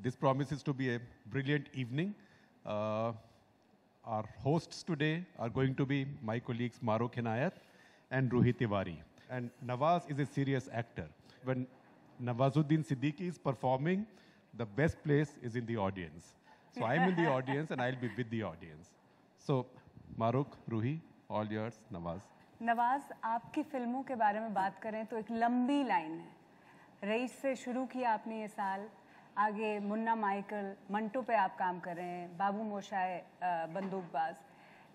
This promises to be a brilliant evening. Our hosts today are going to be my colleagues Mahrukh Inayat and Ruhi Tiwari. And Nawaz is a serious actor. When Nawazuddin Siddiqui is performing, the best place is in the audience. So I'm in the audience and I'll be with the audience. So Mahrukh, Ruhi, all yours, Nawaz. Nawaz, आपकी फिल्मों के बारे में बात करें तो एक लंबी लाइन है। रईस से शुरू किया आपने ये साल, आगे मुन्ना माइकल, मंटो पे आप काम कर रहे हैं, बाबू मोशाय बंदूकबाज।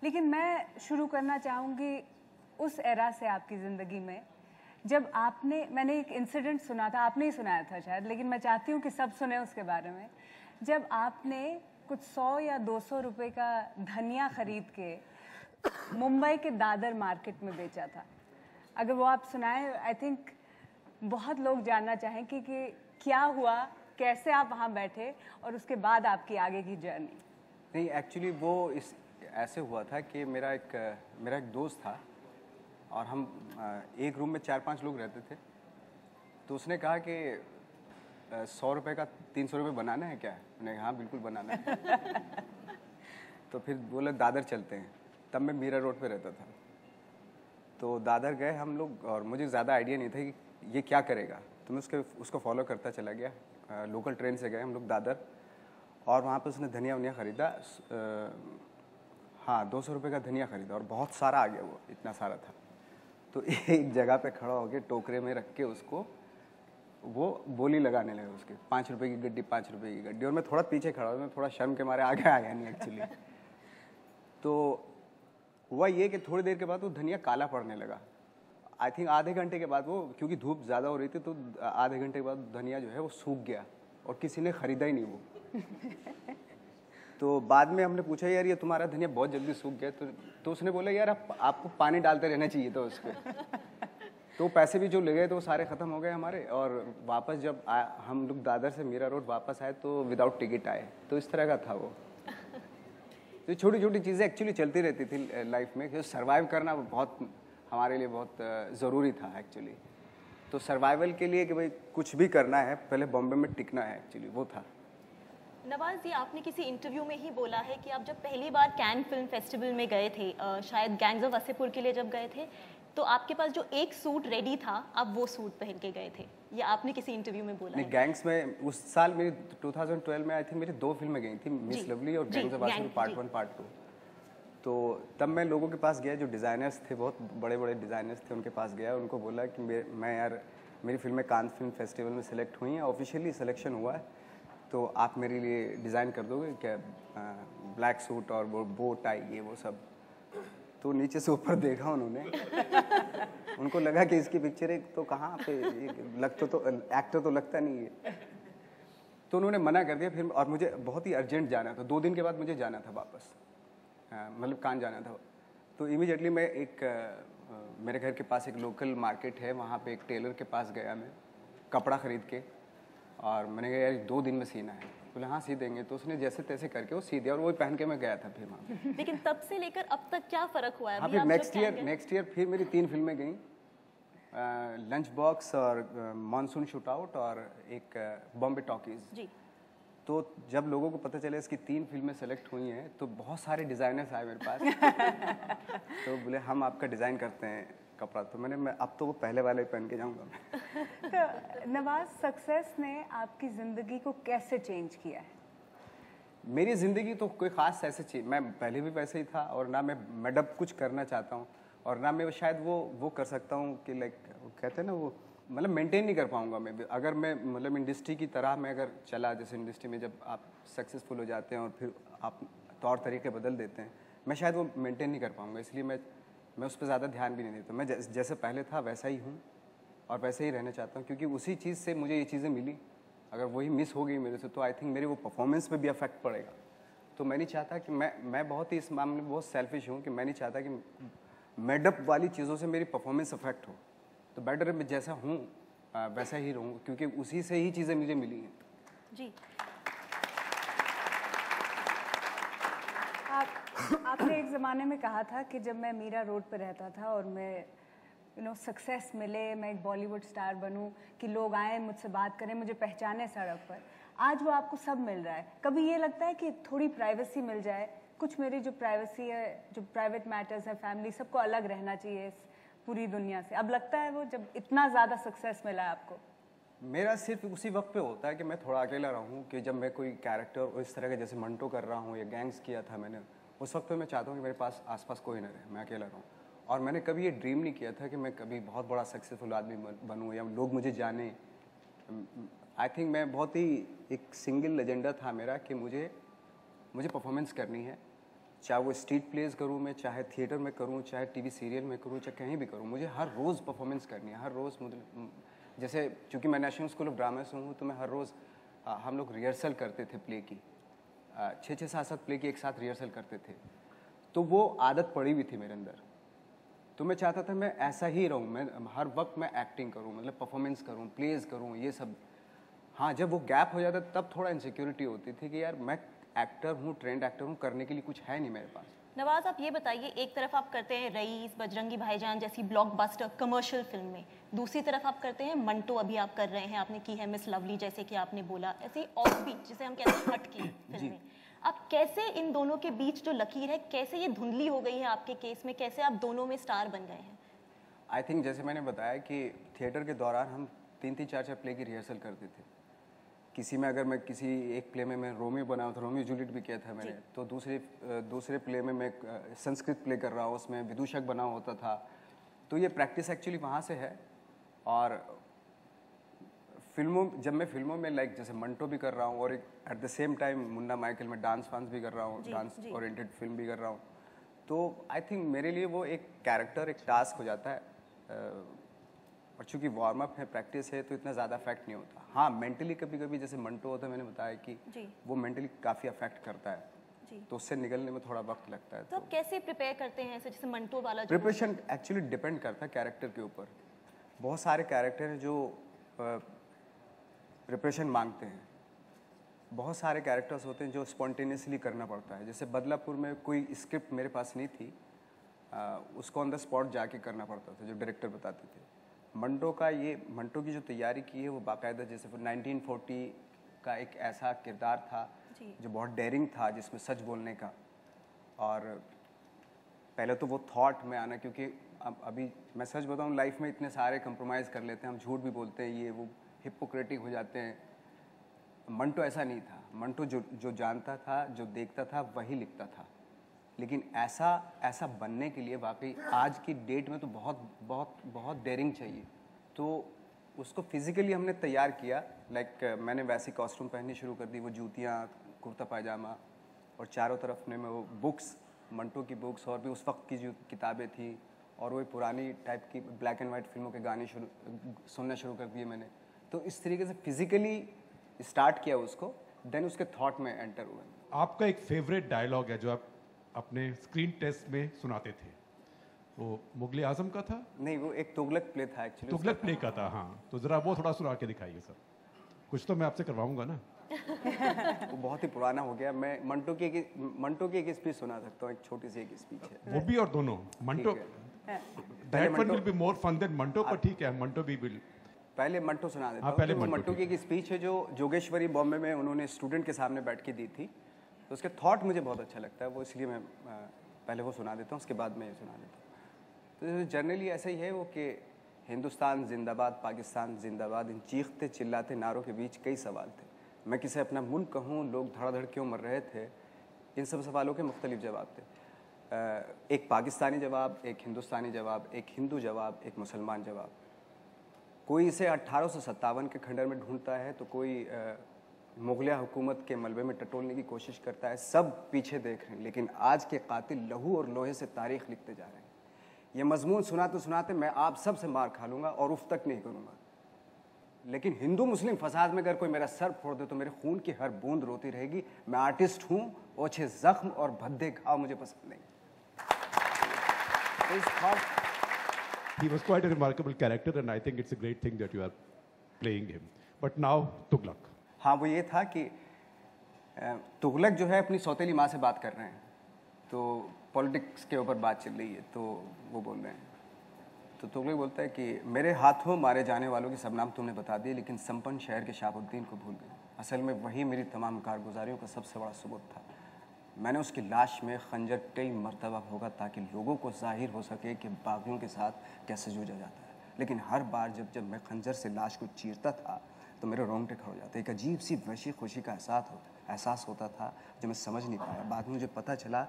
लेकिन मैं शुरू करना चाहूँगी उस एरा से आपकी ज़िंदगी में जब मैंने एक इंसिडेंट सुना था, आपने ही सुनाया था शायद, लेकिन मैं चाहती हूँ कि सब सुने उसके बारे में। जब आपने कुछ 100 या 200 रुपए का धनिया खरीद के मुंबई के दादर मार्केट में बेचा था, अगर वो आप सुनाएं, आई थिंक बहुत लोग जानना चाहेंगे कि क्या हुआ, कैसे आप वहाँ बैठे और उसके बाद आपकी आगे की जर्नी। नहीं, एक्चुअली वो ऐसे हुआ था कि मेरा एक दोस्त था और हम एक रूम में 4-5 लोग रहते थे। तो उसने कहा कि 100 रुपये का 300 रुपये बनाना है क्या? मैंने कहा हाँ बिल्कुल बनाना है। तो फिर बोले दादर चलते हैं। तब मैं मीरा रोड पे रहता था। तो दादर गए हम लोग और मुझे ज़्यादा आइडिया नहीं था कि ये क्या करेगा। तो मैं उसको फॉलो करता चला गया। लोकल ट्रेन से गए हम लोग दादर और वहाँ पे उसने धनिया वनिया ख़रीदा। हाँ, 200 रुपये का धनिया ख़रीदा और बहुत सारा आ गया, वो इतना सारा था। तो एक जगह पे खड़ा होकर टोकरे में रख के उसको वो बोली लगाने लगे उसके 5 रुपये की गड्डी, 5 रुपये की गड्डी। और मैं थोड़ा पीछे खड़ा हुआ, मैं थोड़ा शर्म के मारे आगे आया नहीं एक्चुअली। तो हुआ ये कि थोड़ी देर के बाद वो धनिया काला पड़ने लगा। आई थिंक आधे घंटे के बाद वो, क्योंकि धूप ज़्यादा हो रही थी, तो आधे घंटे के बाद धनिया जो है वो सूख गया और किसी ने ख़रीदा ही नहीं वो। तो बाद में हमने पूछा यार ये तुम्हारा धनिया बहुत जल्दी सूख गया। तो उसने बोला यार आपको पानी डालते रहना चाहिए था उस पर। तो पैसे भी जो ले गए तो वो सारे ख़त्म हो गए हमारे। और वापस जब हम लोग दादर से मीरा रोड वापस आए तो विदाउट टिकट आए। तो इस तरह का था वो। तो छोटी छोटी चीज़ें एक्चुअली चलती रहती थी लाइफ में, कि सर्वाइव करना बहुत हमारे लिए बहुत ज़रूरी था एक्चुअली। तो सर्वाइवल के लिए कि भाई कुछ भी करना है, पहले बॉम्बे में टिकना है, एक्चुअली वो था। नवाज जी, आपने किसी इंटरव्यू में ही बोला है कि आप जब पहली बार कैन फिल्म फेस्टिवल में गए थे, शायद गैंग्स ऑफ वासेपुर के लिए जब गए थे, तो आपके पास जो एक सूट रेडी था, आप वो सूट पहन के गए थे। ये आपने किसी इंटरव्यू में बोला है। गैंग्स में उस साल मेरी 2012 में आई थिंक मेरी 2 फिल्में गई थी, मिस लवली और gangs of Wasseypur part 1 part 2। तो तब मैं लोगों के पास गया, जो डिज़ाइनर्स थे, बहुत बड़े बड़े डिज़ाइनर्स थे, उनके पास गया। उनको बोला कि मैं यार मेरी फिल्में कान फिल्म फेस्टिवल में सेलेक्ट हुई हैं, ऑफिशियली सिलेक्शन हुआ है, तो आप मेरे लिए डिज़ाइन कर दोगे क्या? ब्लैक सूट और वो बो टाई, ये वो सब। तो नीचे से ऊपर देखा उन्होंने। उनको लगा कि इसकी पिक्चर एक तो कहाँ पे लगता, तो एक्टर तो लगता नहीं है। तो उन्होंने मना कर दिया। फिर और मुझे बहुत ही अर्जेंट जाना था, 2 दिन के बाद मुझे जाना था वापस, मतलब कान जाना था। तो इमीडिएटली मैं मेरे घर के पास एक लोकल मार्केट है, वहाँ पे एक टेलर के पास गया मैं कपड़ा ख़रीद के। और मैंने कहा यार 2 दिन में सीना है। बोले हाँ सी देंगे। तो उसने जैसे तैसे करके वो सी दिया और वही पहन के मैं गया था फिर वहाँ पे। लेकिन तब से लेकर अब तक क्या फ़र्क हुआ है? हाँ, फिर नेक्स्ट ईयर फिर मेरी 3 फिल्में गई, लंच बॉक्स और मानसून शूटआउट और एक बॉम्बे टॉकीज़ जी। तो जब लोगों को पता चला इसकी 3 फिल्में सेलेक्ट हुई हैं, तो बहुत सारे डिज़ाइनर्स आए मेरे पास। तो बोले हम आपका डिज़ाइन करते हैं कपड़ा। तो मैं अब तो वो पहले वाले पहन के जाऊंगा। तो नवाज, सक्सेस ने आपकी ज़िंदगी को कैसे चेंज किया है? मेरी ज़िंदगी तो कोई ख़ास ऐसे चीज़, मैं पहले भी वैसे ही था और ना मैं मैडअप कुछ करना चाहता हूँ और ना मैं शायद वो कर सकता हूँ कि लाइक कहते हैं ना, वो मतलब मेंटेन नहीं कर पाऊँगा मैं। अगर मैं मतलब इंडस्ट्री की तरह मैं अगर चला, जैसे इंडस्ट्री में जब आप सक्सेसफुल हो जाते हैं और फिर आप तौर तरीके बदल देते हैं, मैं शायद वो मेंटेन नहीं कर पाऊँगा। इसलिए मैं उस पर ज़्यादा ध्यान भी नहीं देता। मैं जैसे पहले था वैसा ही हूँ और वैसे ही रहना चाहता हूँ, क्योंकि उसी चीज़ से मुझे ये चीज़ें मिली। अगर वही मिस हो गई मेरे से तो आई थिंक मेरे वो परफॉर्मेंस पे भी अफेक्ट पड़ेगा। तो मैं नहीं चाहता कि मैं बहुत ही इस मामले में बहुत सेल्फिश हूँ कि मैं नहीं चाहता कि मेडअप वाली चीज़ों से मेरी परफॉर्मेंस अफेक्ट हो। तो बेटर मैं जैसा हूँ वैसा ही रहूँ, क्योंकि उसी से ही चीज़ें मुझे मिली हैं जी। आपने एक ज़माने में कहा था कि जब मैं मीरा रोड पर रहता था और मैं सक्सेस मिले, मैं एक बॉलीवुड स्टार बनूं, कि लोग आए मुझसे बात करें, मुझे पहचाने सड़क पर। आज वो आपको सब मिल रहा है, कभी ये लगता है कि थोड़ी प्राइवेसी मिल जाए, कुछ मेरी जो प्राइवेसी है, जो प्राइवेट मैटर्स है, फैमिली, सबको अलग रहना चाहिए इस पूरी दुनिया से, अब लगता है वो जब इतना ज़्यादा सक्सेस मिला है आपको? मेरा सिर्फ उसी वक्त पे होता है कि मैं थोड़ा अकेला रहूं, कि जब मैं कोई कैरेक्टर इस तरह के जैसे मंटो कर रहा हूं या गैंग्स किया था मैंने, उस वक्त पे मैं चाहता हूं कि मेरे पास आसपास कोई ना रहे, मैं अकेला रहूं। और मैंने कभी ये ड्रीम नहीं किया था कि मैं कभी बहुत बड़ा सक्सेसफुल आदमी बनूं या लोग मुझे जाने। आई थिंक मैं बहुत ही एक सिंगल एजेंडा था मेरा कि मुझे परफॉर्मेंस करनी है, चाहे वो स्ट्रीट प्लेस करूँ मैं, चाहे थिएटर में करूँ, चाहे टीवी सीरियल में करूँ, चाहे कहीं भी करूँ, मुझे हर रोज़ परफॉर्मेंस करनी है। हर रोज़ मुझे, जैसे चूँकि मैं नेशनल स्कूल ऑफ ड्रामा से हूँ, तो मैं हर रोज़ हम लोग रिहर्सल करते थे प्ले की, 6-6 7-7 प्ले की एक साथ रिहर्सल करते थे, तो वो आदत पड़ी हुई थी मेरे अंदर। तो मैं चाहता था मैं ऐसा ही रहूँ, मैं हर वक्त मैं एक्टिंग करूँ, मतलब परफॉर्मेंस करूँ, प्लेज करूँ, ये सब। हाँ, जब वो गैप हो जाता तब थोड़ा इनसिक्योरिटी होती थी कि यार मैं एक्टर हूँ, ट्रेंड एक्टर हूँ, करने के लिए कुछ है नहीं मेरे पास। नवाज, आप ये बताइए, एक तरफ आप करते हैं रईस, बजरंगी भाईजान जैसी ब्लॉकबस्टर कमर्शियल फिल्म में, दूसरी तरफ आप करते हैं मंटो, अभी आप कर रहे हैं, आपने की है मिस लवली जैसे कि आपने बोला, ऐसे ऑफ बीट जिसे हम कहते हैं हटकी फिल्में। आप कैसे इन दोनों के बीच जो लकीर है, कैसे ये धुंधली हो गई है आपके केस में, कैसे आप दोनों में स्टार बन गए हैं? आई थिंक जैसे मैंने बताया कि थिएटर के दौरान हम 3-3 4-4 प्ले की रिहर्सल करते थे। किसी में अगर मैं किसी एक प्ले में मैं रोमियो बना हुआ था, रोमियो जूलियट भी किया था मैंने, तो दूसरे प्ले में मैं संस्कृत प्ले कर रहा हूँ, उसमें विदूषक बना होता था। तो ये प्रैक्टिस एक्चुअली वहाँ से है। और जब मैं फिल्मों में लाइक जैसे मंटो भी कर रहा हूँ और at the same time Munna Michael में डांस वांस भी कर रहा हूँ, डांस ओरिएंटेड फिल्म भी कर रहा हूँ, तो आई थिंक मेरे लिए वो एक कैरेक्टर, एक टास्क हो जाता है। और चूंकि वार्म अप है, प्रैक्टिस है, तो इतना ज़्यादा अफेक्ट नहीं होता। हाँ, मेंटली कभी कभी जैसे मंटो होता है, मैंने बताया कि वो मेंटली काफ़ी अफेक्ट करता है, तो उससे निकलने में थोड़ा वक्त लगता है। तो आप कैसे प्रिपेयर करते हैं ऐसे, जैसे मंटो वाला? प्रिपरेशन एक्चुअली डिपेंड करता है कैरेक्टर के ऊपर। बहुत सारे कैरेक्टर हैं जो प्रिपरेशन मांगते हैं, बहुत सारे कैरेक्टर्स होते हैं जो स्पॉन्टेनियसली करना पड़ता है। जैसे बदलापुर में कोई स्क्रिप्ट मेरे पास नहीं थी, उसको ऑन द स्पॉट जाके करना पड़ता था, जो डायरेक्टर बताते थे। मंटो की जो तैयारी की है वो बाकायदा, जैसे 1940 का एक ऐसा किरदार था जो बहुत डेयरिंग था, जिसमें सच बोलने का। और पहले तो वो थॉट में आना, क्योंकि अभी मैं सच बताऊं, लाइफ में इतने सारे कंप्रोमाइज़ कर लेते हैं हम, झूठ भी बोलते हैं, ये वो हिपोक्रेटिक हो जाते हैं। मंटो ऐसा नहीं था। मंटो जो जानता था, जो देखता था, वही लिखता था। लेकिन ऐसा बनने के लिए वाकई आज की डेट में तो बहुत बहुत बहुत डेयरिंग चाहिए। तो उसको फिज़िकली हमने तैयार किया। लाइक मैंने वैसी कॉस्ट्यूम पहननी शुरू कर दी, वो जूतियाँ, कुर्ता पायजामा, और चारों तरफ में वो बुक्स, मंटो की बुक्स, और भी उस वक्त की जो किताबें थी, और वो पुरानी टाइप की ब्लैक एंड वाइट फिल्मों के गाने सुनना शुरू कर दिए मैंने। तो इस तरीके से फिज़िकली स्टार्ट किया उसको, देन उसके थॉट में एंटर हुआ। आपका एक फेवरेट डायलॉग है जो आप अपने स्क्रीन टेस्ट में सुनाते थे, वो मुगले आजम का था? नहीं, वो एक तुगलक प्ले था एक्चुअली। तुगलक प्ले का था, हाँ। तो जरा वो थोड़ा सुना के दिखाइए सर, कुछ तो मैं आपसे करवाऊंगा ना। वो बहुत ही पुराना हो गया। मैं मंटो की एक स्पीच सुना सकता हूँ, एक छोटी सी एक स्पीच है वो भी और दोनों। Manto that one will be more fun than Manto, पर ठीक है, मंटो भी विल। पहले मंटो सुना देता हूँ। पहले मंटो की एक स्पीच है जो जोगेश्वरी बॉम्बे में उन्होंने स्टूडेंट के सामने बैठ के दी थी, तो उसके थॉट मुझे बहुत अच्छा लगता है, वो इसलिए मैं पहले वो सुना देता हूँ, उसके बाद मैं ये सुना देता हूँ। तो जनरली ऐसा ही है वो कि हिंदुस्तान जिंदाबाद, पाकिस्तान जिंदाबाद, इन चीखते चिल्लाते नारों के बीच कई सवाल थे। मैं किसे अपना मुल्क कहूँ, लोग धड़ाधड़ क्यों मर रहे थे, इन सब सवालों के मुख्तलिफ जवाब थे। एक पाकिस्तानी जवाब, एक हिंदुस्तानी जवाब, एक हिंदू जवाब, एक मुसलमान जवाब। कोई इसे 1857 के खंडर में ढूंढता है, तो कोई मुगलिया हुकूमत के मलबे में टटोलने की कोशिश करता है। सब पीछे देख रहे हैं, लेकिन आज के कातिल लहू और लोहे से तारीख लिखते जा रहे हैं। ये मजमून सुनाते सुनाते मैं आप सब से मार खा लूँगा और उफ तक नहीं करूँगा, लेकिन हिंदू मुस्लिम फसाद में अगर कोई मेरा सर फोड़ दे तो मेरे खून की हर बूंद रोती रहेगी। मैं आर्टिस्ट हूँ, ओछे जख्म और भद्दे घाव मुझे पसंद नहीं। He was quite a remarkable character, and I think it's a great thing that you are playing him. But now, Tughlaq. हाँ, वो ये था कि तुगलक जो है अपनी सौतेली माँ से बात कर रहे हैं, तो पॉलिटिक्स के ऊपर बात चल रही है, तो वो बोल रहे हैं, तो तुगलक बोलता है कि मेरे हाथों मारे जाने वालों के सब नाम तुमने बता दिए, लेकिन संपन्न शहर के शहाबुद्दीन को भूल गए। असल में वही मेरी तमाम कारगुजारियों का सबसे बड़ा सबूत था। मैंने उसकी लाश में खंजर कई मरतबा भोगा ताकि लोगों को जाहिर हो सके कि बागियों के साथ कैसे जूझा जाता है। लेकिन हर बार जब मैं खंजर से लाश को चीरता था तो मेरे रोंगटे खड़े हो जाते। एक अजीब सी वहशी खुशी का एहसास होता था जो मैं समझ नहीं पाया। बाद में मुझे पता चला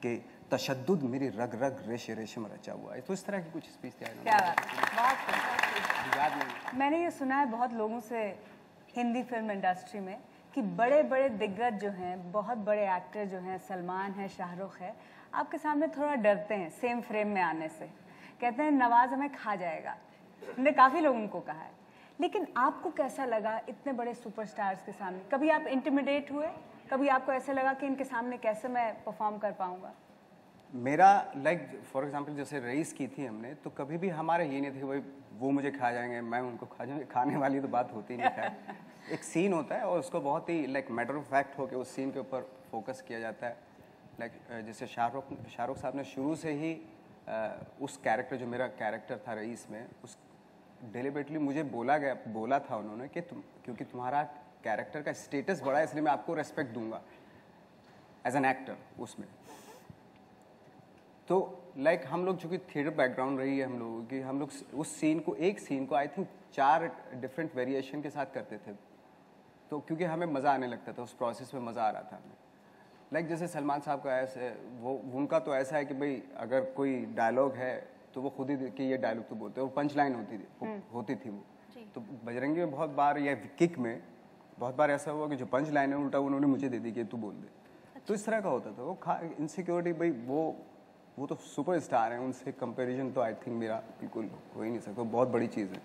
कि तशद्दुद मेरी रग रग रेशे रेशे में रचा हुआ है। तो इस तरह की कुछ स्पीच थी। क्या बात है, बहुत याद नहीं। मैंने ये सुना है बहुत लोगों से हिंदी फिल्म इंडस्ट्री में कि बड़े बड़े दिग्गज जो हैं, बहुत बड़े एक्टर जो हैं, सलमान है, शाहरुख है, आपके सामने थोड़ा डरते हैं सेम फ्रेम में आने से। कहते हैं नवाज हमें खा जाएगा। मैंने काफ़ी लोगों को कहा है। लेकिन आपको कैसा लगा इतने बड़े सुपरस्टार्स के सामने? कभी आप इंटिमिडेट हुए? कभी आपको ऐसे लगा कि इनके सामने कैसे मैं परफॉर्म कर पाऊंगा? मेरा फॉर एग्जांपल जैसे रईस की थी हमने, तो कभी भी हमारा ये नहीं था कि भाई वो मुझे खा जाएंगे, मैं उनको खा जाऊंगे। खाने वाली तो बात होती नहीं है। एक सीन होता है और उसको बहुत ही मैटर ऑफ फैक्ट होकर उस सीन के ऊपर फोकस किया जाता है। जैसे शाहरुख साहब ने शुरू से ही उस कैरेक्टर, जो मेरा कैरेक्टर था रईस में, उस डेलिबरेटली मुझे बोला था उन्होंने कि क्योंकि तुम्हारा कैरेक्टर का स्टेटस बड़ा है इसलिए मैं आपको रेस्पेक्ट दूंगा एज एन एक्टर उसमें। तो हम लोग चूँकि थिएटर बैकग्राउंड रही है हम लोगों की, हम लोग उस एक सीन को आई थिंक 4 डिफरेंट वेरिएशन के साथ करते थे। तो क्योंकि हमें मज़ा आने लगता था, उस प्रोसेस में मज़ा आ रहा था हमें। जैसे सलमान साहब का ऐसे उनका तो ऐसा है कि भाई अगर कोई डायलॉग है तो वो खुद ही कि ये डायलॉग तो बोलते हैं, वो पंच लाइन होती थी वो। तो बजरंगी में बहुत बार या किक में बहुत बार ऐसा हुआ कि जो पंच लाइन है उल्टा उन्होंने मुझे दे दी कि तू बोल दे। तो इस तरह का होता था। वो इनसिक्योरिटी भाई वो तो सुपर स्टार हैं, उनसे कंपैरिजन तो आई थिंक मेरा बिल्कुल हो ही नहीं सकता। बहुत बड़ी चीज़ है।